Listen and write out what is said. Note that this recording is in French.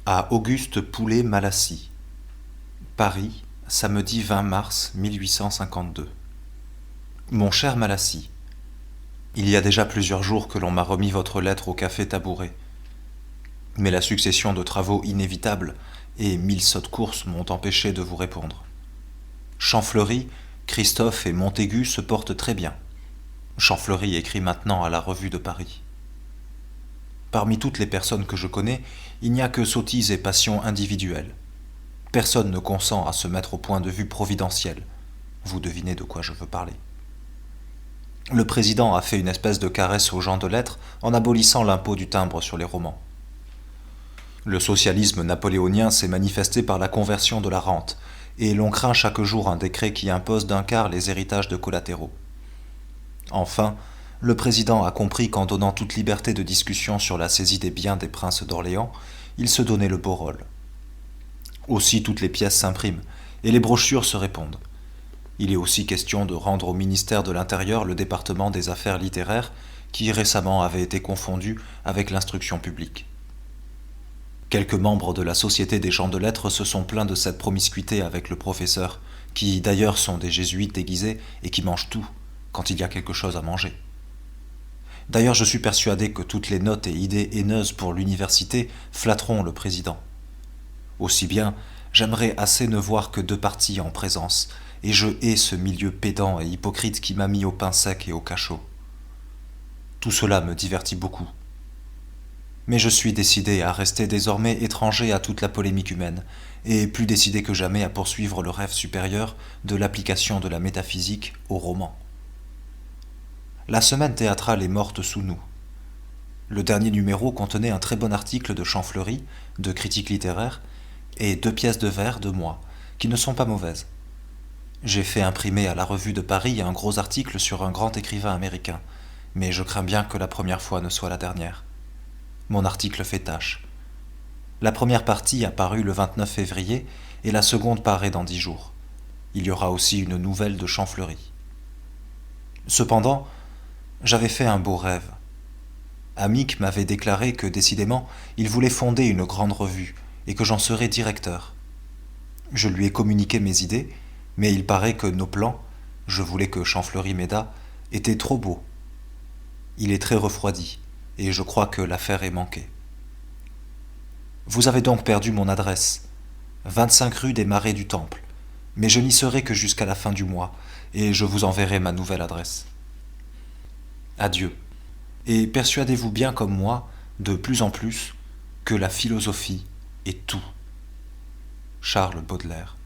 À Auguste Poulet-Malassis, Paris, samedi 20 mars 1852. Mon cher Malassis, il y a déjà plusieurs jours que l'on m'a remis votre lettre au café Tabouret. Mais la succession de travaux inévitables et 1000 sottes courses m'ont empêché de vous répondre. Champfleury, Christophe et Montaigu se portent très bien. Champfleury écrit maintenant à la Revue de Paris. Parmi toutes les personnes que je connais, il n'y a que sottises et passions individuelles. Personne ne consent à se mettre au point de vue providentiel. Vous devinez de quoi je veux parler. Le président a fait une espèce de caresse aux gens de lettres en abolissant l'impôt du timbre sur les romans. Le socialisme napoléonien s'est manifesté par la conversion de la rente, et l'on craint chaque jour un décret qui impose d'un quart les héritages de collatéraux. Enfin, le président a compris qu'en donnant toute liberté de discussion sur la saisie des biens des princes d'Orléans, il se donnait le beau rôle. Aussi toutes les pièces s'impriment, et les brochures se répondent. Il est aussi question de rendre au ministère de l'Intérieur le département des affaires littéraires, qui récemment avait été confondu avec l'instruction publique. Quelques membres de la Société des gens de lettres se sont plaints de cette promiscuité avec le professeur, qui d'ailleurs sont des jésuites déguisés et qui mangent tout, quand il y a quelque chose à manger. D'ailleurs, je suis persuadé que toutes les notes et idées haineuses pour l'université flatteront le président. Aussi bien, j'aimerais assez ne voir que deux partis en présence, et je hais ce milieu pédant et hypocrite qui m'a mis au pain sec et au cachot. Tout cela me divertit beaucoup. Mais je suis décidé à rester désormais étranger à toute la polémique humaine, et plus décidé que jamais à poursuivre le rêve supérieur de l'application de la métaphysique au roman. La semaine théâtrale est morte sous nous. Le dernier numéro contenait un très bon article de Champfleury, de critique littéraire, et 2 pièces de vers de moi, qui ne sont pas mauvaises. J'ai fait imprimer à la Revue de Paris un gros article sur un grand écrivain américain, mais je crains bien que la première fois ne soit la dernière. Mon article fait tâche. La première partie a paru le 29 février et la seconde paraît dans 10 jours. Il y aura aussi une nouvelle de Champfleury. Cependant, j'avais fait un beau rêve. Amick m'avait déclaré que, décidément, il voulait fonder une grande revue et que j'en serais directeur. Je lui ai communiqué mes idées, mais il paraît que nos plans, je voulais que Champfleury m'aidât, étaient trop beaux. Il est très refroidi, et je crois que l'affaire est manquée. Vous avez donc perdu mon adresse, 25 rue des Marais du Temple, mais je n'y serai que jusqu'à la fin du mois, et je vous enverrai ma nouvelle adresse. Adieu, et persuadez-vous bien comme moi, de plus en plus, que la philosophie est tout. Charles Baudelaire.